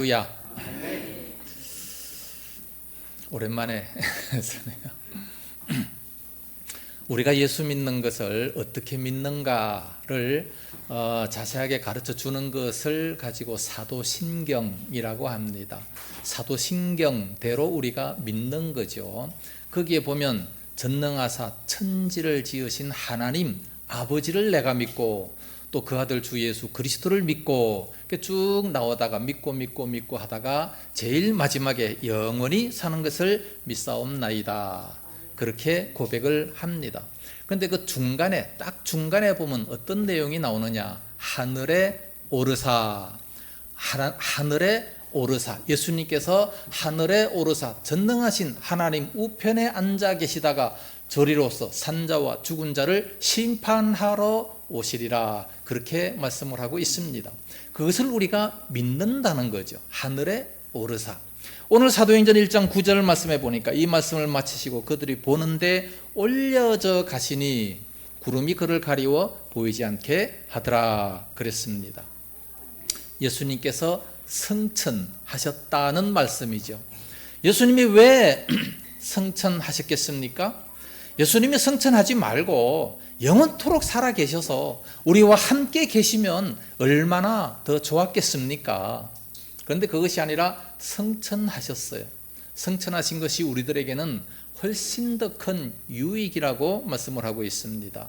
할렐루야. 오랜만에 우리가 예수 믿는 것을 어떻게 믿는가를 자세하게 가르쳐 주는 것을 가지고 사도신경이라고 합니다. 사도신경대로 우리가 믿는 거죠. 거기에 보면 전능하사 천지를 지으신 하나님 아버지를 내가 믿고 또 그 아들 주 예수 그리스도를 믿고 쭉 나오다가 믿고 하다가 제일 마지막에 영원히 사는 것을 믿사옵나이다. 그렇게 고백을 합니다. 그런데 그 중간에 딱 중간에 보면 어떤 내용이 나오느냐? 하늘에 오르사, 하늘에 오르사, 예수님께서 하늘에 오르사 전능하신 하나님 우편에 앉아 계시다가 저리로서 산자와 죽은 자를 심판하러 오시리라, 그렇게 말씀을 하고 있습니다. 그것을 우리가 믿는다는 거죠. 하늘에 오르사. 오늘 사도행전 1장 9절 말씀해 보니까 이 말씀을 마치시고 그들이 보는데 올려져 가시니 구름이 그를 가리워 보이지 않게 하더라 그랬습니다. 예수님께서 승천하셨다는 말씀이죠. 예수님이 왜 승천하셨겠습니까? 예수님이 승천하지 말고 영원토록 살아 계셔서 우리와 함께 계시면 얼마나 더 좋았겠습니까? 그런데 그것이 아니라 승천하셨어요. 승천하신 것이 우리들에게는 훨씬 더 큰 유익이라고 말씀을 하고 있습니다.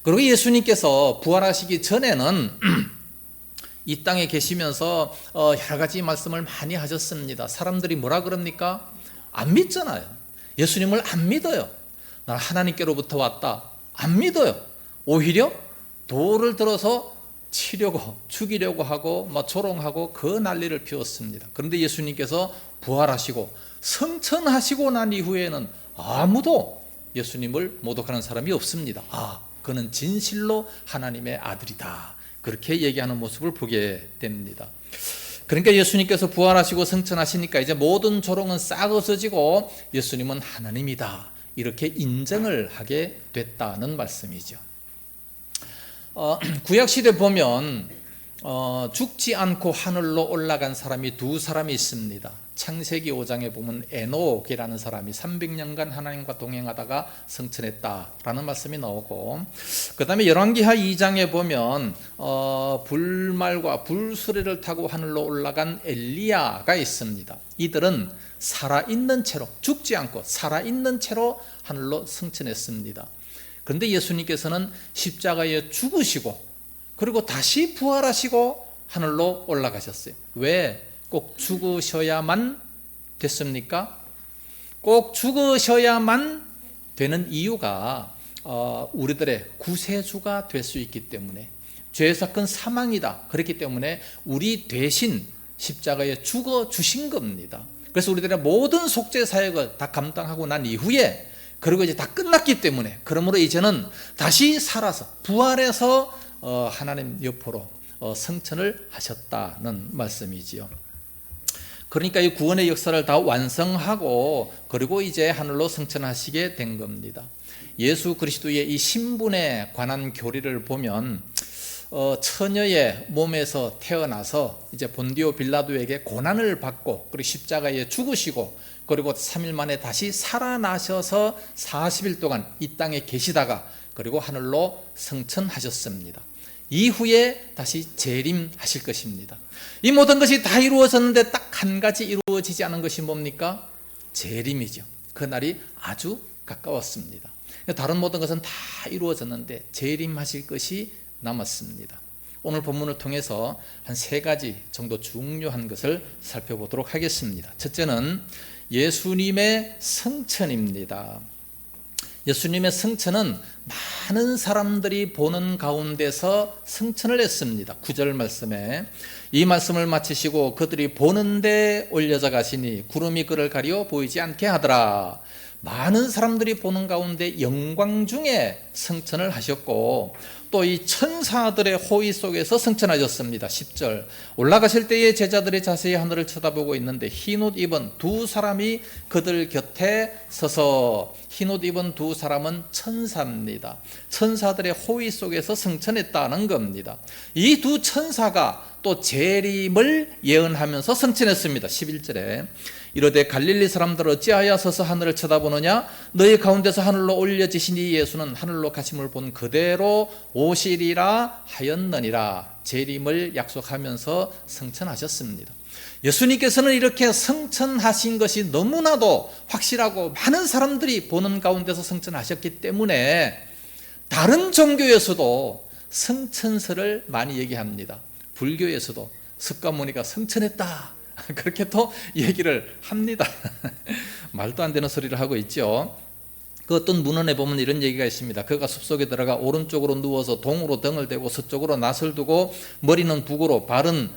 그리고 예수님께서 부활하시기 전에는 이 땅에 계시면서 여러 가지 말씀을 많이 하셨습니다. 사람들이 뭐라 그럽니까? 안 믿잖아요. 예수님을 안 믿어요. 나 하나님께로부터 왔다, 안 믿어요. 오히려 돌을 들어서 치려고 죽이려고 하고 막 조롱하고 그 난리를 피웠습니다. 그런데 예수님께서 부활하시고 승천하시고 난 이후에는 아무도 예수님을 모독하는 사람이 없습니다. 그는 진실로 하나님의 아들이다, 그렇게 얘기하는 모습을 보게 됩니다. 그러니까 예수님께서 부활하시고 승천하시니까 이제 모든 조롱은 싹 없어지고 예수님은 하나님이다, 이렇게 인정을 하게 됐다는 말씀이죠. 구약시대 보면 죽지 않고 하늘로 올라간 사람이 두 사람이 있습니다. 창세기 5장에 보면 에녹이라는 사람이 300년간 하나님과 동행하다가 승천했다라는 말씀이 나오고, 그 다음에 열왕기하 2장에 보면 불말과 불수레를 타고 하늘로 올라간 엘리야가 있습니다. 이들은 살아있는 채로, 죽지 않고 살아있는 채로 하늘로 승천했습니다. 그런데 예수님께서는 십자가에 죽으시고 그리고 다시 부활하시고 하늘로 올라가셨어요. 왜 꼭 죽으셔야만 됐습니까? 꼭 죽으셔야만 되는 이유가 우리들의 구세주가 될 수 있기 때문에, 죄의 사건 사망이다, 그렇기 때문에 우리 대신 십자가에 죽어 주신 겁니다. 그래서 우리들의 모든 속죄 사역을 다 감당하고 난 이후에, 그리고 이제 다 끝났기 때문에, 그러므로 이제는 다시 살아서 부활해서 하나님 옆으로 승천을 하셨다는 말씀이지요. 그러니까 이 구원의 역사를 다 완성하고 그리고 이제 하늘로 승천하시게 된 겁니다. 예수 그리스도의 이 신분에 관한 교리를 보면 처녀의 몸에서 태어나서 이제 본디오 빌라도에게 고난을 받고 그리고 십자가에 죽으시고 그리고 3일 만에 다시 살아나셔서 40일 동안 이 땅에 계시다가 그리고 하늘로 승천하셨습니다. 이후에 다시 재림하실 것입니다. 이 모든 것이 다 이루어졌는데 딱 한 가지 이루어지지 않은 것이 뭡니까? 재림이죠. 그날이 아주 가까웠습니다. 다른 모든 것은 다 이루어졌는데 재림하실 것이 남았습니다. 오늘 본문을 통해서 한 세 가지 정도 중요한 것을 살펴보도록 하겠습니다. 첫째는 예수님의 승천입니다. 예수님의 승천은 많은 사람들이 보는 가운데서 승천을 했습니다. 9절 말씀에 이 말씀을 마치시고 그들이 보는데 올려져 가시니 구름이 그를 가리워 보이지 않게 하더라. 많은 사람들이 보는 가운데 영광 중에 승천을 하셨고 또 이 천사들의 호의 속에서 승천하셨습니다. 10절 올라가실 때에 제자들이 자세히 하늘을 쳐다보고 있는데 흰옷 입은 두 사람이 그들 곁에 서서, 흰옷 입은 두 사람은 천사입니다. 천사들의 호의 속에서 승천했다는 겁니다. 이 두 천사가 또 재림을 예언하면서 성천했습니다. 11절에 이르되 갈릴리 사람들 어찌하여 서서 하늘을 쳐다보느냐 너희 가운데서 하늘로 올려지신 이 예수는 하늘로 가심을 본 그대로 오시리라 하였느니라. 재림을 약속하면서 성천하셨습니다. 예수님께서는 이렇게 성천하신 것이 너무나도 확실하고 많은 사람들이 보는 가운데서 성천하셨기 때문에 다른 종교에서도 성천설을 많이 얘기합니다. 불교에서도 석가모니가 성천했다 그렇게 또 얘기를 합니다. 말도 안 되는 소리를 하고 있죠. 그 어떤 문헌에 보면 이런 얘기가 있습니다. 그가 숲속에 들어가 오른쪽으로 누워서 동으로 등을 대고 서쪽으로 낫을 두고 머리는 북으로 발은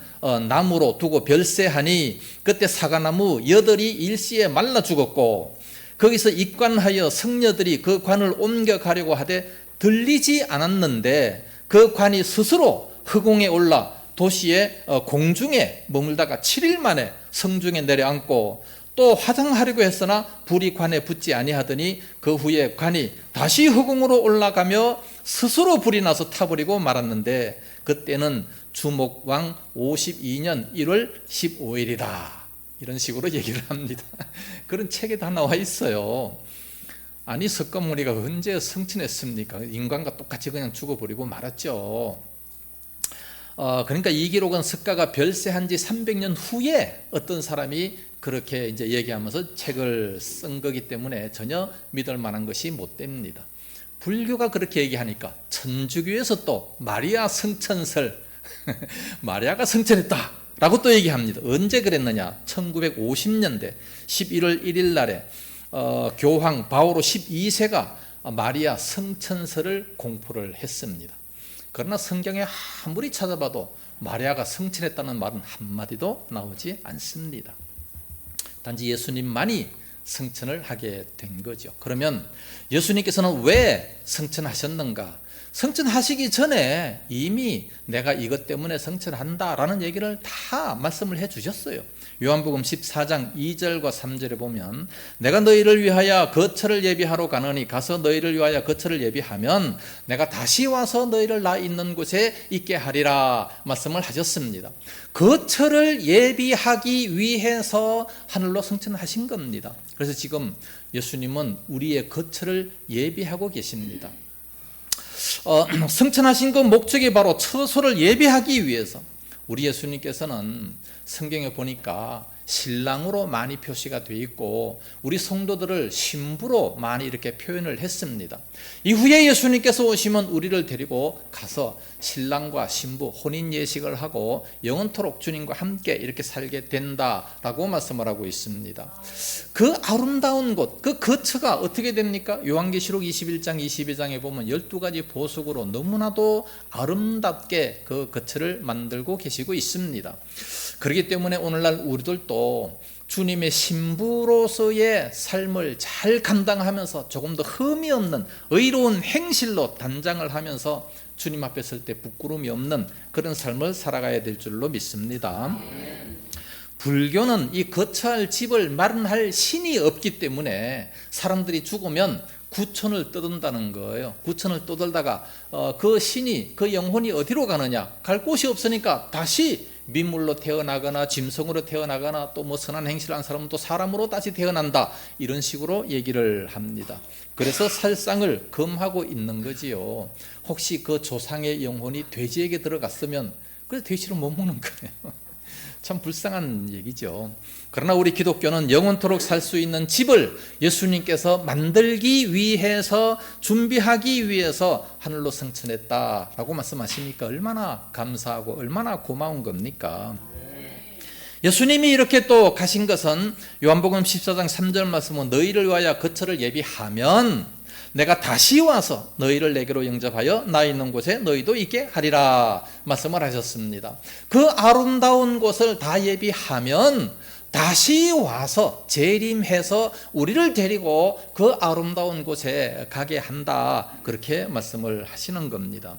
나무로 두고 별세하니 그때 사과나무 8이 일시에 말라 죽었고 거기서 입관하여 성녀들이 그 관을 옮겨가려고 하되 들리지 않았는데 그 관이 스스로 허공에 올라 도시의 공중에 머물다가 7일 만에 성중에 내려앉고 또 화장하려고 했으나 불이 관에 붙지 아니하더니 그 후에 관이 다시 허공으로 올라가며 스스로 불이 나서 타버리고 말았는데 그때는 주목왕 52년 1월 15일이다 이런 식으로 얘기를 합니다. 그런 책에 다 나와 있어요. 아니 석가모니가 언제 성천했습니까? 인간과 똑같이 그냥 죽어버리고 말았죠. 그러니까 이 기록은 석가가 별세한 지 300년 후에 어떤 사람이 그렇게 이제 얘기하면서 책을 쓴 거기 때문에 전혀 믿을 만한 것이 못 됩니다. 불교가 그렇게 얘기하니까 천주교에서 또 마리아 성천설 마리아가 성천했다 라고 또 얘기합니다. 언제 그랬느냐 1950년대 11월 1일 날에 교황 바오로 12세가 마리아 성천설을 공포를 했습니다. 그러나 성경에 아무리 찾아봐도 마리아가 성천했다는 말은 한마디도 나오지 않습니다. 단지 예수님만이 성천을 하게 된 거죠. 그러면 예수님께서는 왜 성천하셨는가? 성천하시기 전에 이미 내가 이것 때문에 성천한다라는 얘기를 다 말씀을 해 주셨어요. 요한복음 14장 2절과 3절에 보면 내가 너희를 위하여 거처를 예비하러 가느니 가서 너희를 위하여 거처를 예비하면 내가 다시 와서 너희를 나 있는 곳에 있게 하리라 말씀을 하셨습니다. 거처를 예비하기 위해서 하늘로 성천하신 겁니다. 그래서 지금 예수님은 우리의 거처를 예비하고 계십니다. 성천하신 그 목적이 바로 처소를 예비하기 위해서 우리 예수님께서는 성경에 보니까 신랑으로 많이 표시가 되어 있고 우리 성도들을 신부로 많이 이렇게 표현을 했습니다. 이후에 예수님께서 오시면 우리를 데리고 가서 신랑과 신부 혼인 예식을 하고 영원토록 주님과 함께 이렇게 살게 된다라고 말씀을 하고 있습니다. 그 아름다운 곳, 그 거처가 어떻게 됩니까? 요한계시록 21장 22장에 보면 12가지 보석으로 너무나도 아름답게 그 거처를 만들고 계시고 있습니다. 그렇기 때문에 오늘날 우리들도 주님의 신부로서의 삶을 잘 감당하면서 조금 더 흠이 없는 의로운 행실로 단장을 하면서 주님 앞에 설 때 부끄러움이 없는 그런 삶을 살아가야 될 줄로 믿습니다. 불교는 이 거처할 집을 마련할 신이 없기 때문에 사람들이 죽으면 구천을 떠든다는 거예요. 구천을 떠들다가 그 신이 그 영혼이 어디로 가느냐? 갈 곳이 없으니까 다시 민물로 태어나거나 짐승으로 태어나거나 또 뭐 선한 행실을 한 사람은 또 사람으로 다시 태어난다 이런 식으로 얘기를 합니다. 그래서 살상을 금하고 있는 거지요. 혹시 그 조상의 영혼이 돼지에게 들어갔으면 그래서 돼지를 못 먹는 거예요. 참 불쌍한 얘기죠. 그러나 우리 기독교는 영원토록 살 수 있는 집을 예수님께서 만들기 위해서 준비하기 위해서 하늘로 성천했다라고 말씀하시니까 얼마나 감사하고 얼마나 고마운 겁니까? 예수님이 이렇게 또 가신 것은 요한복음 14장 3절 말씀은 너희를 위하여 거처를 예비하면 내가 다시 와서 너희를 내게로 영접하여 나 있는 곳에 너희도 있게 하리라 말씀을 하셨습니다. 그 아름다운 곳을 다 예비하면 다시 와서 재림해서 우리를 데리고 그 아름다운 곳에 가게 한다 그렇게 말씀을 하시는 겁니다.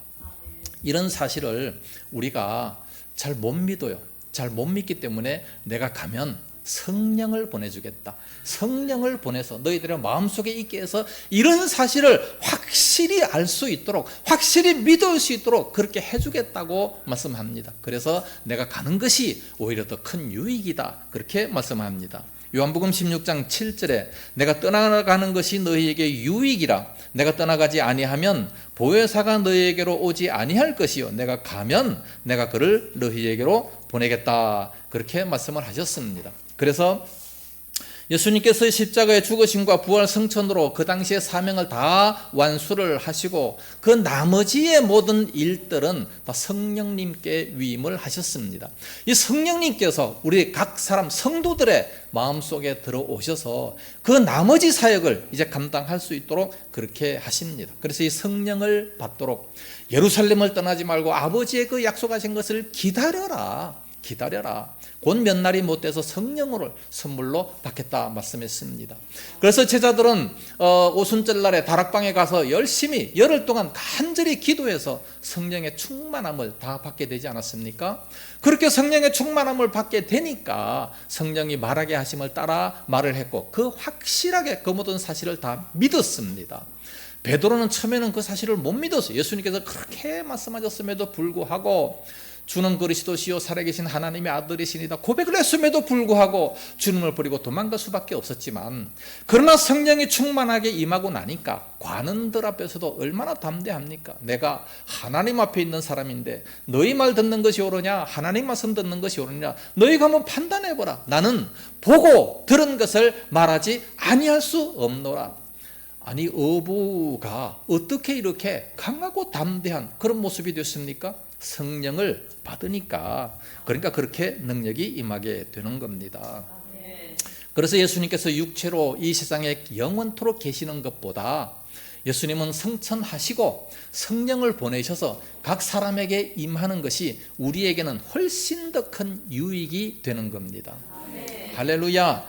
이런 사실을 우리가 잘 못 믿어요. 잘 못 믿기 때문에 내가 가면 성령을 보내주겠다. 성령을 보내서 너희들의 마음속에 있게 해서 이런 사실을 확실히 알 수 있도록, 확실히 믿을 수 있도록 그렇게 해주겠다고 말씀합니다. 그래서 내가 가는 것이 오히려 더 큰 유익이다, 그렇게 말씀합니다. 요한복음 16장 7절에 내가 떠나가는 것이 너희에게 유익이라. 내가 떠나가지 아니하면 보혜사가 너희에게로 오지 아니할 것이요 내가 가면 내가 그를 너희에게로 보내겠다, 그렇게 말씀을 하셨습니다. 그래서 예수님께서 십자가의 죽으심과 부활 성천으로 그 당시의 사명을 다 완수를 하시고 그 나머지의 모든 일들은 다 성령님께 위임을 하셨습니다. 이 성령님께서 우리 각 사람 성도들의 마음속에 들어오셔서 그 나머지 사역을 이제 감당할 수 있도록 그렇게 하십니다. 그래서 이 성령을 받도록 예루살렘을 떠나지 말고 아버지의 그 약속하신 것을 기다려라. 곧 몇 날이 못 돼서 성령을 선물로 받겠다 말씀했습니다. 그래서 제자들은 오순절 날에 다락방에 가서 열심히 열흘 동안 간절히 기도해서 성령의 충만함을 다 받게 되지 않았습니까? 그렇게 성령의 충만함을 받게 되니까 성령이 말하게 하심을 따라 말을 했고 그 확실하게 그 모든 사실을 다 믿었습니다. 베드로는 처음에는 그 사실을 못 믿었어요. 예수님께서 그렇게 말씀하셨음에도 불구하고 주는 그리스도시요 살아계신 하나님의 아들이시니다 고백을 했음에도 불구하고 주님을 버리고 도망갈 수밖에 없었지만, 그러나 성령이 충만하게 임하고 나니까 관원들 앞에서도 얼마나 담대합니까? 내가 하나님 앞에 있는 사람인데 너희 말 듣는 것이 옳으냐 하나님 말씀 듣는 것이 옳으냐 너희가 한번 판단해보라. 나는 보고 들은 것을 말하지 아니할 수 없노라. 아니, 어부가 어떻게 이렇게 강하고 담대한 그런 모습이 됐습니까? 성령을 받으니까. 그러니까 그렇게 능력이 임하게 되는 겁니다. 그래서 예수님께서 육체로 이 세상에 영원토록 계시는 것보다 예수님은 성천하시고 성령을 보내셔서 각 사람에게 임하는 것이 우리에게는 훨씬 더 큰 유익이 되는 겁니다. 할렐루야.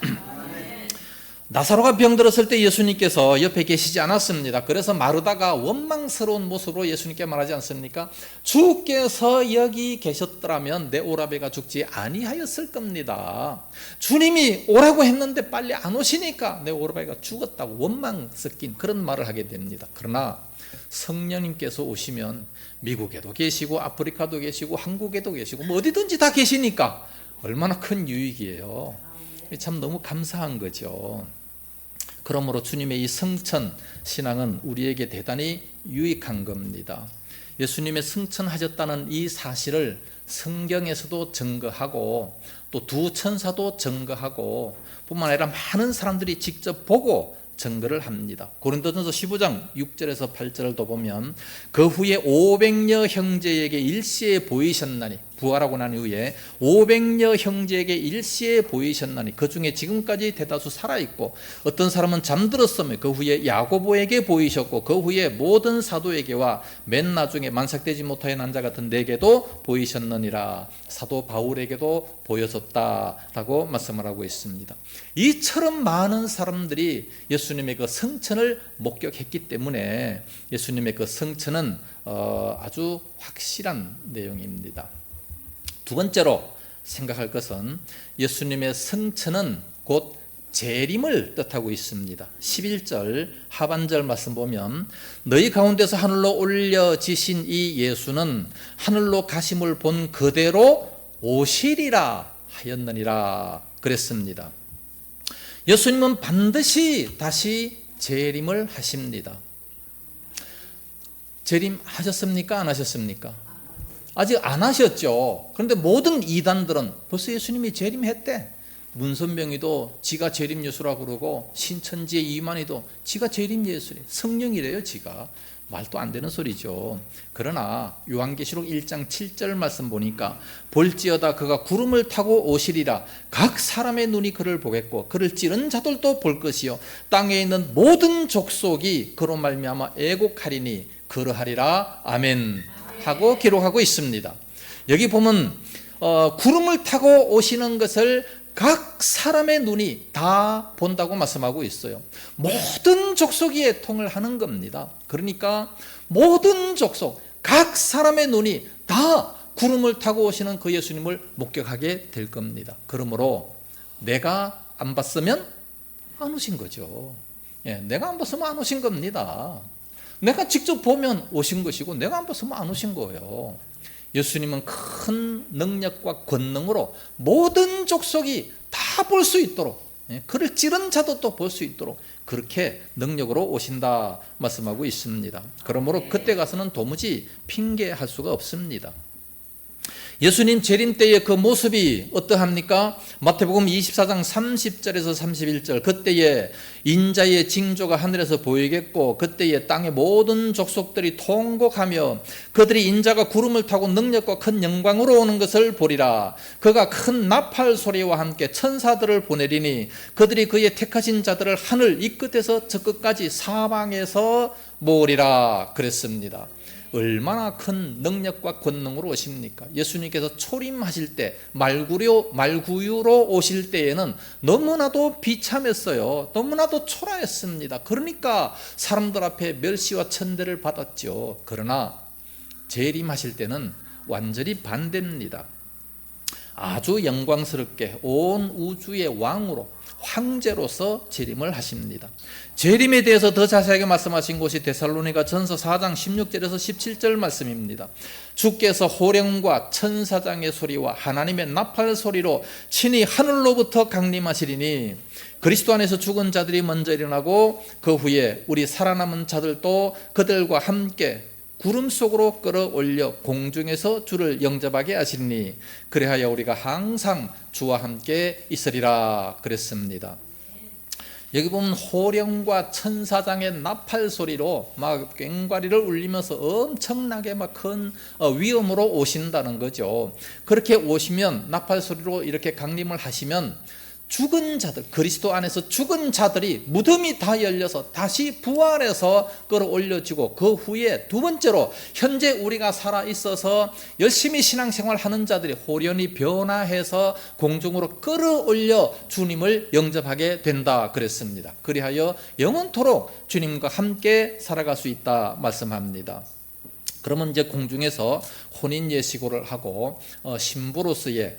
나사로가 병들었을 때 예수님께서 옆에 계시지 않았습니다. 그래서 마르다가 원망스러운 모습으로 예수님께 말하지 않습니까? 주께서 여기 계셨더라면 내 오라베가 죽지 아니하였을 겁니다. 주님이 오라고 했는데 빨리 안 오시니까 내 오라베가 죽었다고 원망 섞인 그런 말을 하게 됩니다. 그러나 성령님께서 오시면 미국에도 계시고 아프리카도 계시고 한국에도 계시고 뭐 어디든지 다 계시니까 얼마나 큰 유익이에요. 참 너무 감사한 거죠. 그러므로 주님의 이 성천 신앙은 우리에게 대단히 유익한 겁니다. 예수님의 성천하셨다는 이 사실을 성경에서도 증거하고 또 두 천사도 증거하고 뿐만 아니라 많은 사람들이 직접 보고 증거를 합니다. 고린도전서 15장 6절에서 8절을 더 보면 그 후에 500여 형제에게 일시에 보이셨나니, 부활하고 난 이후에 500여 형제에게 일시에 보이셨나니 그 중에 지금까지 대다수 살아있고 어떤 사람은 잠들었으며 그 후에 야고보에게 보이셨고 그 후에 모든 사도에게와 맨 나중에 만삭되지 못하여 난 자 같은 내게도 보이셨느니라. 사도 바울에게도 보여졌다라고 말씀을 하고 있습니다. 이처럼 많은 사람들이 예수님의 그 성천을 목격했기 때문에 예수님의 그 성천은 아주 확실한 내용입니다. 두 번째로 생각할 것은 예수님의 성천은 곧 재림을 뜻하고 있습니다. 11절 하반절 말씀 보면 너희 가운데서 하늘로 올려지신 이 예수는 하늘로 가심을 본 그대로 오시리라 하였느니라 그랬습니다. 예수님은 반드시 다시 재림을 하십니다. 재림하셨습니까? 안 하셨습니까? 아직 안 하셨죠. 그런데 모든 이단들은 벌써 예수님이 재림했대. 문선명이도 지가 재림 예수라고 그러고 신천지의 이만희도 지가 재림 예수래. 성령이래요 지가. 말도 안 되는 소리죠. 그러나 요한계시록 1장 7절 말씀 보니까 볼지어다 그가 구름을 타고 오시리라. 각 사람의 눈이 그를 보겠고 그를 찌른 자들도 볼 것이요 땅에 있는 모든 족속이 그로 말미암아 애곡하리니 그러하리라. 아멘 하고 기록하고 있습니다. 여기 보면 구름을 타고 오시는 것을 각 사람의 눈이 다 본다고 말씀하고 있어요. 모든 족속이 애통을 하는 겁니다. 그러니까 모든 족속, 각 사람의 눈이 다 구름을 타고 오시는 그 예수님을 목격하게 될 겁니다. 그러므로 내가 안 봤으면 안 오신 거죠. 예, 내가 안 봤으면 안 오신 겁니다. 내가 직접 보면 오신 것이고 내가 안 봤으면 안 오신 거예요. 예수님은 큰 능력과 권능으로 모든 족속이 다 볼 수 있도록, 그를 찌른 자도 또 볼 수 있도록 그렇게 능력으로 오신다 말씀하고 있습니다. 그러므로 그때 가서는 도무지 핑계할 수가 없습니다. 예수님 재림 때의 그 모습이 어떠합니까? 마태복음 24장 30절에서 31절, 그때에 인자의 징조가 하늘에서 보이겠고 그때에 땅의 모든 족속들이 통곡하며 그들이 인자가 구름을 타고 능력과 큰 영광으로 오는 것을 보리라. 그가 큰 나팔 소리와 함께 천사들을 보내리니 그들이 그의 택하신 자들을 하늘 이 끝에서 저 끝까지 사방에서 모으리라 그랬습니다. 얼마나 큰 능력과 권능으로 오십니까? 예수님께서 초림하실 때 말구유로 오실 때에는 너무나도 비참했어요. 너무나도 초라했습니다. 그러니까 사람들 앞에 멸시와 천대를 받았죠. 그러나 재림하실 때는 완전히 반대입니다. 아주 영광스럽게 온 우주의 왕으로 황제로서 재림을 하십니다. 재림에 대해서 더 자세하게 말씀하신 곳이 데살로니가 전서 4장 16절에서 17절 말씀입니다. 주께서 호령과 천사장의 소리와 하나님의 나팔 소리로 친히 하늘로부터 강림하시리니 그리스도 안에서 죽은 자들이 먼저 일어나고 그 후에 우리 살아남은 자들도 그들과 함께 구름 속으로 끌어올려 공중에서 주를 영접하게 하시니 그리하여 우리가 항상 주와 함께 있으리라 그랬습니다. 여기 보면 호령과 천사장의 나팔 소리로 막 꽹과리를 울리면서 엄청나게 막 큰 위엄으로 오신다는 거죠. 그렇게 오시면 나팔 소리로 이렇게 강림을 하시면 죽은 자들, 그리스도 안에서 죽은 자들이 무덤이 다 열려서 다시 부활해서 끌어올려지고 그 후에 두 번째로 현재 우리가 살아있어서 열심히 신앙생활 하는 자들이 호련히 변화해서 공중으로 끌어올려 주님을 영접하게 된다 그랬습니다. 그리하여 영원토록 주님과 함께 살아갈 수 있다 말씀합니다. 그러면 이제 공중에서 혼인 예시고를 하고 신부로서의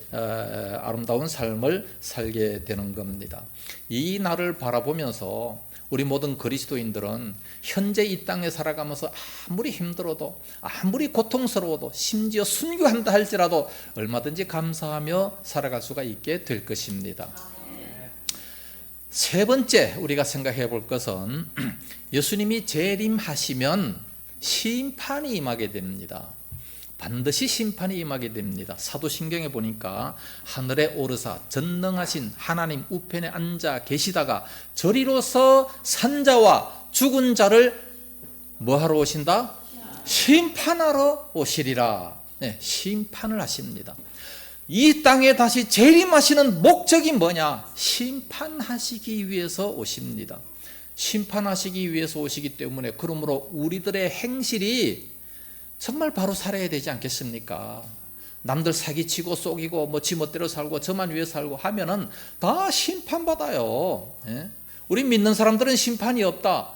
아름다운 삶을 살게 되는 겁니다. 이 날을 바라보면서 우리 모든 그리스도인들은 현재 이 땅에 살아가면서 아무리 힘들어도 아무리 고통스러워도 심지어 순교한다 할지라도 얼마든지 감사하며 살아갈 수가 있게 될 것입니다. 세 번째 우리가 생각해 볼 것은 예수님이 재림하시면 심판이 임하게 됩니다. 반드시 심판이 임하게 됩니다. 사도신경에 보니까 하늘에 오르사 전능하신 하나님 우편에 앉아 계시다가 저리로서 산자와 죽은 자를 뭐하러 오신다? 심판하러 오시리라. 네, 심판을 하십니다. 이 땅에 다시 재림하시는 목적이 뭐냐? 심판하시기 위해서 오십니다. 심판하시기 위해서 오시기 때문에 그러므로 우리들의 행실이 정말 바로 살아야 되지 않겠습니까? 남들 사기치고 속이고 뭐 지멋대로 살고 저만 위해 살고 하면은 다 심판받아요. 예? 우리 믿는 사람들은 심판이 없다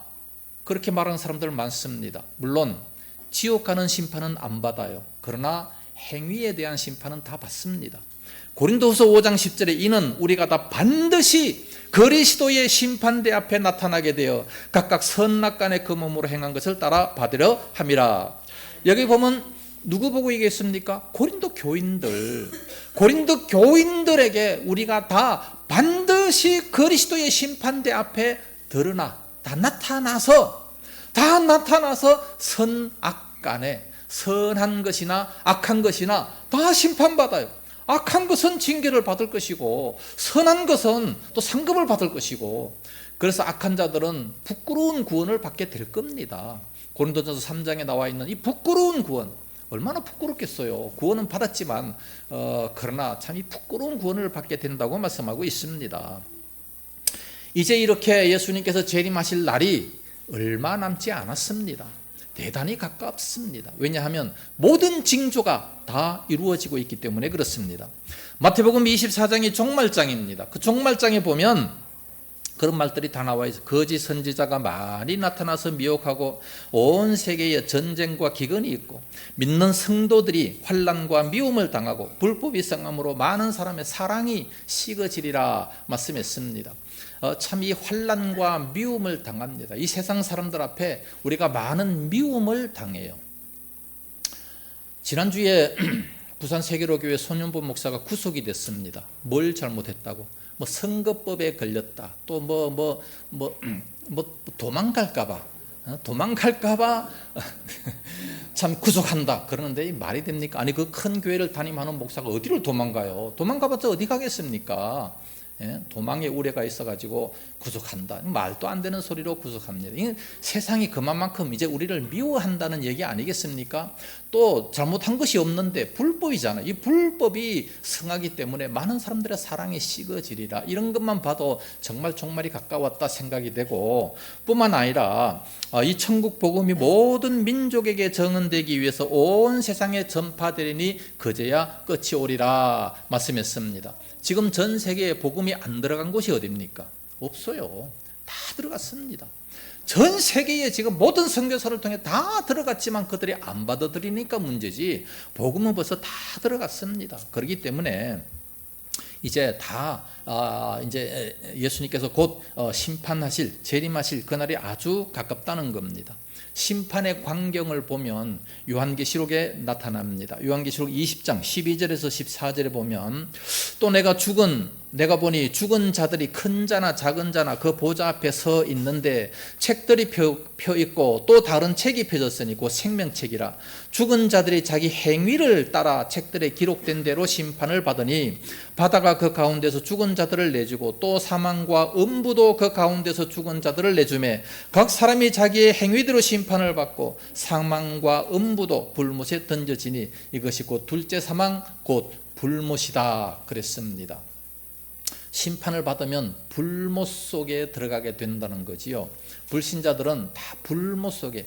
그렇게 말하는 사람들 많습니다. 물론 지옥 가는 심판은 안 받아요. 그러나 행위에 대한 심판은 다 받습니다. 고린도후서 5장 10절에 이는 우리가 다 반드시 그리스도의 심판대 앞에 나타나게 되어 각각 선악간의 그 몸으로 행한 것을 따라 받으려 함이라. 여기 보면 누구 보고 얘기했습니까? 고린도 교인들에게 우리가 다 반드시 그리스도의 심판대 앞에 다 나타나서 선악간에 선한 것이나 악한 것이나 다 심판받아요. 악한 것은 징계를 받을 것이고 선한 것은 또 상급을 받을 것이고, 그래서 악한 자들은 부끄러운 구원을 받게 될 겁니다. 고린도전서 3장에 나와 있는 이 부끄러운 구원, 얼마나 부끄럽겠어요. 구원은 받았지만 그러나 참 이 부끄러운 구원을 받게 된다고 말씀하고 있습니다. 이제 이렇게 예수님께서 재림하실 날이 얼마 남지 않았습니다. 대단히 가깝습니다. 왜냐하면 모든 징조가 다 이루어지고 있기 때문에 그렇습니다. 마태복음 24장이 종말장입니다. 그 종말장에 보면 그런 말들이 다 나와 있어요. 거짓 선지자가 많이 나타나서 미혹하고 온 세계에 전쟁과 기근이 있고 믿는 성도들이 환난과 미움을 당하고 불법이 성함으로 많은 사람의 사랑이 식어지리라 말씀했습니다. 참 이 환난과 미움을 당합니다. 이 세상 사람들 앞에 우리가 많은 미움을 당해요. 지난주에 부산 세계로교회 손윤보 목사가 구속이 됐습니다. 뭘 잘못했다고? 뭐 선거법에 걸렸다. 또 도망갈까봐 참 구속한다. 그러는데 이 말이 됩니까? 아니 그 큰 교회를 담임하는 목사가 어디를 도망가요? 도망가봤자 어디 가겠습니까? 도망의 우려가 있어가지고 구속한다. 말도 안 되는 소리로 구속합니다. 세상이 그만큼 이제 우리를 미워한다는 얘기 아니겠습니까? 또 잘못한 것이 없는데 불법이잖아요. 이 불법이 성하기 때문에 많은 사람들의 사랑이 식어지리라. 이런 것만 봐도 정말 종말이 가까웠다 생각이 되고, 뿐만 아니라 이 천국 복음이 모든 민족에게 정언되기 위해서 온 세상에 전파되리니 그제야 끝이 오리라 말씀했습니다. 지금 전 세계에 복음이 안 들어간 곳이 어디입니까? 없어요. 다 들어갔습니다. 전 세계에 지금 모든 선교사를 통해 다 들어갔지만 그들이 안 받아들이니까 문제지, 복음은 벌써 다 들어갔습니다. 그렇기 때문에 이제 이제 예수님께서 곧 심판하실, 재림하실 그날이 아주 가깝다는 겁니다. 심판의 광경을 보면 요한계시록에 나타납니다. 요한계시록 20장 12절에서 14절에 보면 또 내가 보니 죽은 자들이 큰 자나 작은 자나 그 보좌 앞에 서 있는데 책들이 펴 있고 또 다른 책이 펴졌으니 곧 생명책이라. 죽은 자들이 자기 행위를 따라 책들에 기록된 대로 심판을 받으니 바다가 그 가운데서 죽은 자들을 내주고 또 사망과 음부도 그 가운데서 죽은 자들을 내주매 각 사람이 자기의 행위대로 심판을 받고 사망과 음부도 불못에 던져지니 이것이 곧 둘째 사망 곧 불못이다 그랬습니다. 심판을 받으면 불못 속에 들어가게 된다는 거지요. 불신자들은 다 불못 속에,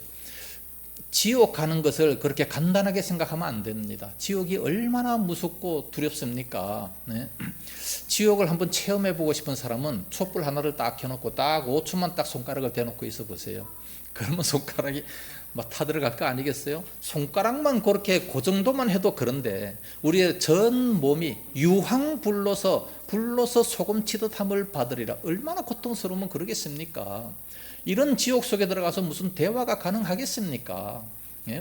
지옥 가는 것을 그렇게 간단하게 생각하면 안 됩니다. 지옥이 얼마나 무섭고 두렵습니까? 네. 지옥을 한번 체험해 보고 싶은 사람은 촛불 하나를 딱 켜놓고 딱 5초만 딱 손가락을 대놓고 있어 보세요. 그러면 손가락이 막 타들어갈 거 아니겠어요? 손가락만 그렇게 그 정도만 해도 그런데 우리의 전 몸이 유황불로서 소금 치듯 함을 받으리라. 얼마나 고통스러우면 그러겠습니까? 이런 지옥 속에 들어가서 무슨 대화가 가능하겠습니까?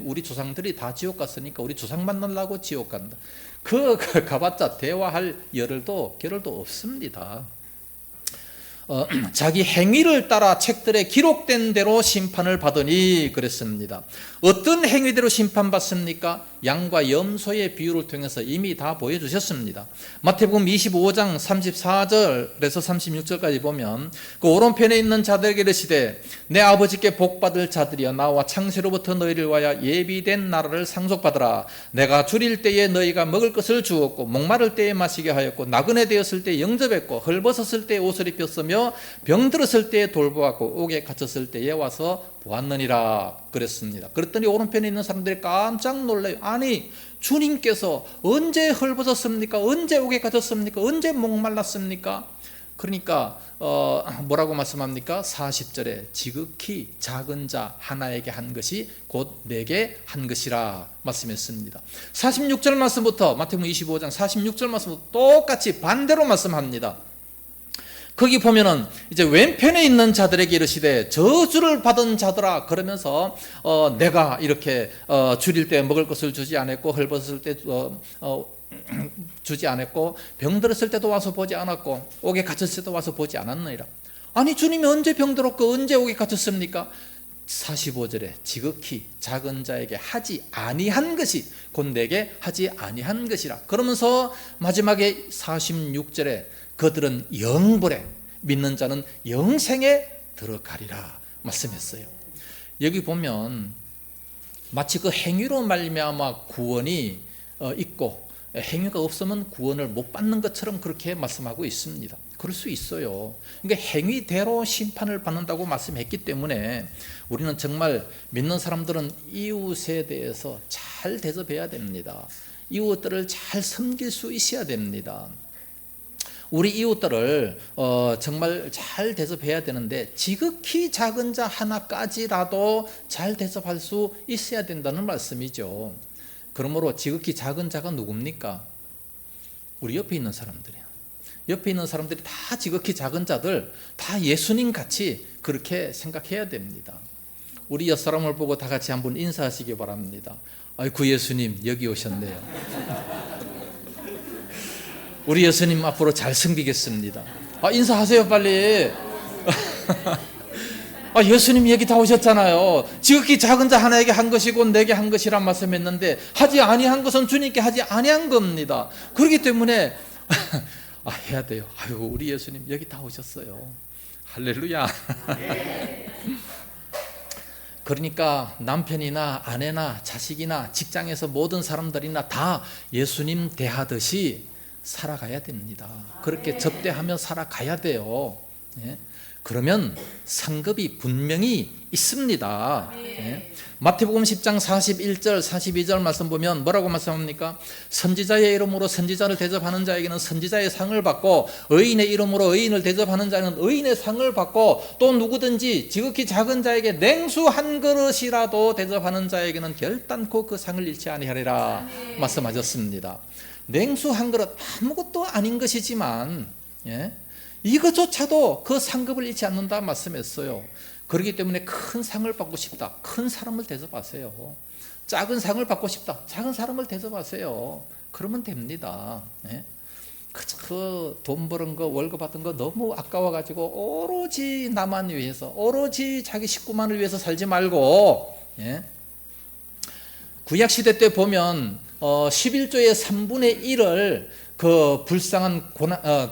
우리 조상들이 다 지옥 갔으니까 우리 조상 만나려고 지옥 간다. 가봤자 대화할 겨를도 없습니다. 자기 행위를 따라 책들에 기록된 대로 심판을 받으니 그랬습니다. 어떤 행위대로 심판받습니까? 양과 염소의 비유를 통해서 이미 다 보여주셨습니다. 마태복음 25장 34절에서 36절까지 보면 그 오른편에 있는 자들에게 이르시되 내 아버지께 복받을 자들이여 나와 창세로부터 너희를 위하여 예비된 나라를 상속받으라. 내가 줄일 때에 너희가 먹을 것을 주었고 목마를 때에 마시게 하였고 나그네 되었을 때 영접했고 헐벗었을 때에 옷을 입혔으며 병들었을 때에 돌보았고 옥에 갇혔을 때에 와서 보았느니라 그랬습니다. 그랬더니 오른편에 있는 사람들이 깜짝 놀라요. 아니 주님께서 언제 헐벗었습니까? 언제 옥에 갇혔습니까? 언제 목말랐습니까? 그러니까 뭐라고 말씀합니까? 40절에 지극히 작은 자 하나에게 한 것이 곧 내게 한 것이라 말씀했습니다. 46절 말씀부터 마태복음 25장 46절 말씀부터 똑같이 반대로 말씀합니다. 거기 보면은 이제 왼편에 있는 자들에게 이르시되 저주를 받은 자들아 그러면서 내가 이렇게 줄일 때 먹을 것을 주지 않았고 헐벗을 때 주지 않았고 병들었을 때도 와서 보지 않았고 옥에 갇혔을 때도 와서 보지 않았느니라. 아니 주님이 언제 병들었고 언제 옥에 갇혔습니까? 45절에 지극히 작은 자에게 하지 아니한 것이 곧 내게 하지 아니한 것이라. 그러면서 마지막에 46절에 그들은 영불에 믿는 자는 영생에 들어가리라 말씀했어요. 여기 보면 마치 그 행위로 말미암아 구원이 있고 행위가 없으면 구원을 못 받는 것처럼 그렇게 말씀하고 있습니다. 그럴 수 있어요. 그러니까 행위대로 심판을 받는다고 말씀했기 때문에 우리는 정말 믿는 사람들은 이웃에 대해서 잘 대접해야 됩니다. 이웃들을 잘 섬길 수 있어야 됩니다. 우리 이웃들을 정말 잘 대접해야 되는데 지극히 작은 자 하나까지라도 잘 대접할 수 있어야 된다는 말씀이죠. 그러므로 지극히 작은 자가 누굽니까? 우리 옆에 있는 사람들이야. 옆에 있는 사람들이 다 지극히 작은 자들, 다 예수님 같이 그렇게 생각해야 됩니다. 우리 옆 사람을 보고 다 같이 한번 인사하시기 바랍니다. 아이고 예수님 여기 오셨네요. 우리 예수님 앞으로 잘 섬기겠습니다. 인사하세요 빨리. 예수님 여기 다 오셨잖아요. 지극히 작은 자 하나에게 한 것이고 내게 한 것이란 말씀했는데 하지 아니한 것은 주님께 하지 아니한 겁니다. 그렇기 때문에 해야 돼요. 아이고 우리 예수님 여기 다 오셨어요. 할렐루야. 그러니까 남편이나 아내나 자식이나 직장에서 모든 사람들이나 다 예수님 대하듯이 살아가야 됩니다. 그렇게 접대하며 살아가야 돼요. 그러면 상급이 분명히 있습니다. 마태복음 10장 41절 42절 말씀 보면 뭐라고 말씀합니까? 선지자의 이름으로 선지자를 대접하는 자에게는 선지자의 상을 받고 의인의 이름으로 의인을 대접하는 자는 의인의 상을 받고 또 누구든지 지극히 작은 자에게 냉수 한 그릇이라도 대접하는 자에게는 결단코 그 상을 잃지 아니하리라 말씀하셨습니다. 냉수 한 그릇 아무것도 아닌 것이지만 이것조차도 그 상급을 잃지 않는다 말씀했어요. 그렇기 때문에 큰 상을 받고 싶다. 큰 사람을 대접하세요. 작은 상을 받고 싶다. 작은 사람을 대접하세요. 그러면 됩니다. 그 돈 버는 거 월급 받은 거 너무 아까워가지고 오로지 나만 위해서 오로지 자기 식구만을 위해서 살지 말고 구약시대 때 보면 11조의 3분의 1을 그 불쌍한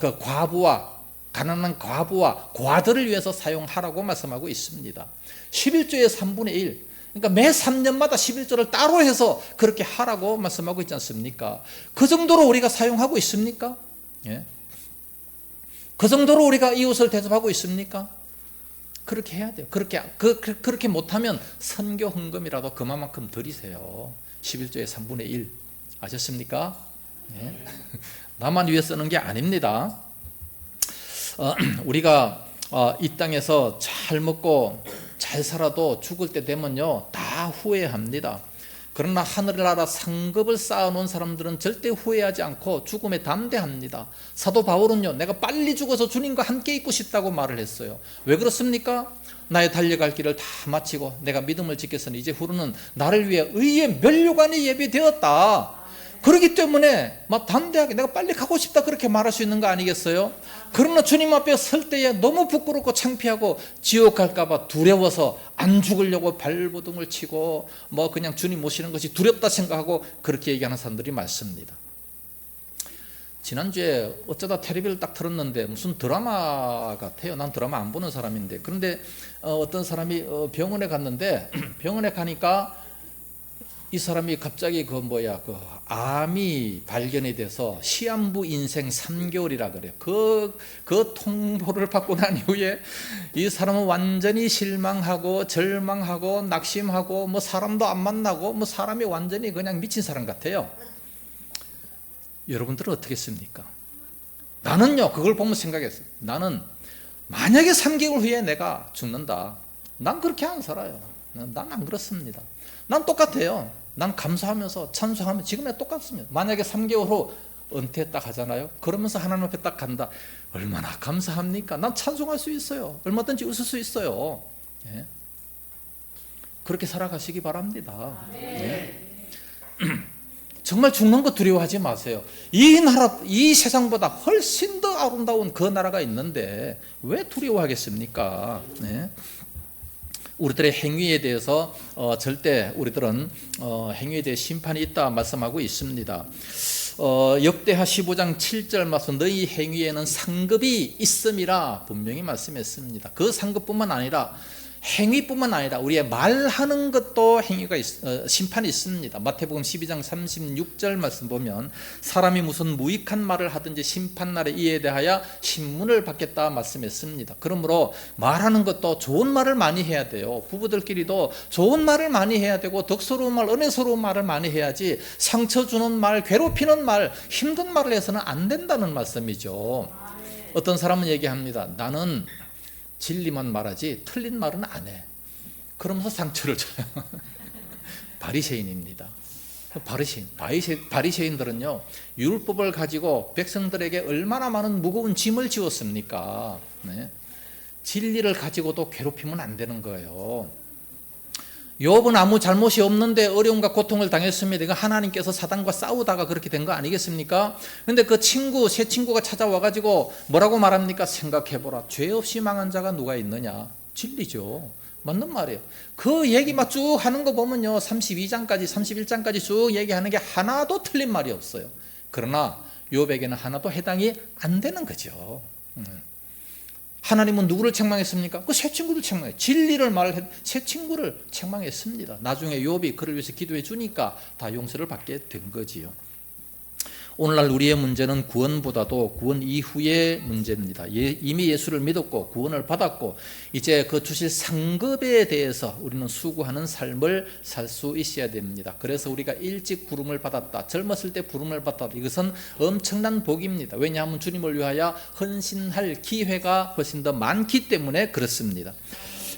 그 과부와 가난한 과부와 과들을 위해서 사용하라고 말씀하고 있습니다. 11조의 3분의 1, 그러니까 매 3년마다 11조를 따로 해서 그렇게 하라고 말씀하고 있지 않습니까? 그 정도로 우리가 사용하고 있습니까? 그 정도로 우리가 이웃을 대접하고 있습니까? 그렇게 해야 돼요. 그렇게 못하면 선교 헌금이라도 그만큼 드리세요. 11조의 3분의 1 아셨습니까? 나만 위해 쓰는 게 아닙니다. 우리가 이 땅에서 잘 먹고 잘 살아도 죽을 때 되면요 다 후회합니다. 그러나 하늘나라 상급을 쌓아놓은 사람들은 절대 후회하지 않고 죽음에 담대합니다. 사도 바울은요 내가 빨리 죽어서 주님과 함께 있고 싶다고 말을 했어요. 왜 그렇습니까? 나의 달려갈 길을 다 마치고 내가 믿음을 지켰으니 이제 후로는 나를 위해 의의 면류관이 예비되었다. 그렇기 때문에 막 담대하게 내가 빨리 가고 싶다 그렇게 말할 수 있는 거 아니겠어요? 그러나 주님 앞에 설 때에 너무 부끄럽고 창피하고 지옥 갈까봐 두려워서 안 죽으려고 발버둥을 치고 뭐 그냥 주님 모시는 것이 두렵다 생각하고 그렇게 얘기하는 사람들이 많습니다. 지난주에 어쩌다 텔레비를 딱 틀었는데 무슨 드라마 같아요. 난 드라마 안 보는 사람인데 그런데 어떤 사람이 병원에 갔는데 병원에 가니까 이 사람이 갑자기 그 암이 발견이 돼서 시한부 인생 3개월이라 그래요. 그 통보를 받고 난 이후에 이 사람은 완전히 실망하고 절망하고 낙심하고 뭐 사람도 안 만나고 뭐 사람이 완전히 그냥 미친 사람 같아요. 여러분들은 어떻겠습니까? 나는요 그걸 보면 생각했어요. 나는 만약에 3개월 후에 내가 죽는다. 난 그렇게 안 살아요. 난 안 그렇습니다. 난 똑같아요. 난 감사하면서 찬송하면 지금이랑 똑같습니다. 만약에 3개월 후 은퇴 딱 하잖아요. 그러면서 하나님 앞에 딱 간다. 얼마나 감사합니까? 난 찬송할 수 있어요. 얼마든지 웃을 수 있어요. 그렇게 살아가시기 바랍니다. 정말 죽는 거 두려워하지 마세요. 이 나라, 이 세상보다 훨씬 더 아름다운 그 나라가 있는데 왜 두려워하겠습니까? 우리들의 행위에 대해서 절대 우리들은 행위에 대해 심판이 있다 말씀하고 있습니다. 역대하 15장 7절 말씀 너희 행위에는 상급이 있음이라 분명히 말씀했습니다. 그 상급뿐만 아니라 행위뿐만 아니라 우리의 말하는 것도 행위가 심판이 있습니다. 마태복음 12장 36절 말씀 보면 사람이 무슨 무익한 말을 하든지 심판날에 이에 대하여 신문을 받겠다 말씀했습니다. 그러므로 말하는 것도 좋은 말을 많이 해야 돼요. 부부들끼리도 좋은 말을 많이 해야 되고 덕스러운 말, 은혜스러운 말을 많이 해야지 상처 주는 말, 괴롭히는 말, 힘든 말을 해서는 안 된다는 말씀이죠. 어떤 사람은 얘기합니다. 나는 진리만 말하지 틀린 말은 안 해. 그러면서 상처를 줘요. 바리새인입니다. 바리새인들은요, 율법을 가지고 백성들에게 얼마나 많은 무거운 짐을 지웠습니까? 네. 진리를 가지고도 괴롭히면 안 되는 거예요. 욥은 아무 잘못이 없는데 어려움과 고통을 당했습니다. 이거 하나님께서 사단과 싸우다가 그렇게 된 거 아니겠습니까? 근데 그 새 친구가 찾아와가지고 뭐라고 말합니까? 생각해보라. 죄 없이 망한 자가 누가 있느냐? 진리죠. 맞는 말이에요. 그 얘기만 쭉 하는 거 보면요, 32장까지 31장까지 쭉 얘기하는 게 하나도 틀린 말이 없어요. 그러나 욥에게는 하나도 해당이 안 되는 거죠. 하나님은 누구를 책망했습니까? 그 새 친구를 책망해요. 진리를 말해 새 친구를 책망했습니다. 나중에 욥이 그를 위해서 기도해 주니까 다 용서를 받게 된 거지요. 오늘날 우리의 문제는 구원보다도 구원 이후의 문제입니다. 이미 예수를 믿었고 구원을 받았고 이제 그 주실 상급에 대해서 우리는 수고하는 삶을 살 수 있어야 됩니다. 그래서 우리가 일찍 부름을 받았다, 젊었을 때 부름을 받았다, 이것은 엄청난 복입니다. 왜냐하면 주님을 위하여 헌신할 기회가 훨씬 더 많기 때문에 그렇습니다.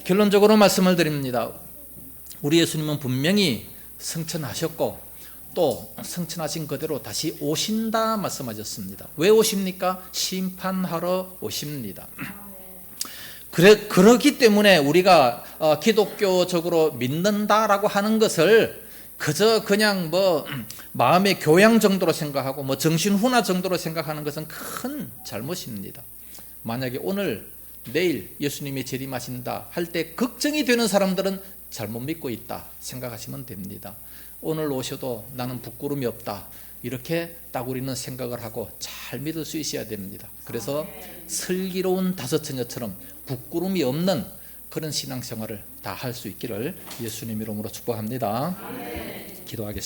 결론적으로 말씀을 드립니다. 우리 예수님은 분명히 승천하셨고 또 승천하신 그대로 다시 오신다 말씀하셨습니다. 왜 오십니까? 심판하러 오십니다. 그러기 때문에 우리가 기독교적으로 믿는다라고 하는 것을 그저 그냥 마음의 교양 정도로 생각하고 정신훈화 정도로 생각하는 것은 큰 잘못입니다. 만약에 오늘 내일 예수님이 재림하신다 할 때 걱정이 되는 사람들은 잘못 믿고 있다 생각하시면 됩니다. 오늘 오셔도 나는 부끄러움이 없다, 이렇게 딱 우리는 생각을 하고 잘 믿을 수 있어야 됩니다. 그래서 슬기로운 다섯 처녀처럼 부끄러움이 없는 그런 신앙생활을 다 할 수 있기를 예수님 이름으로 축복합니다. 기도하겠습니다.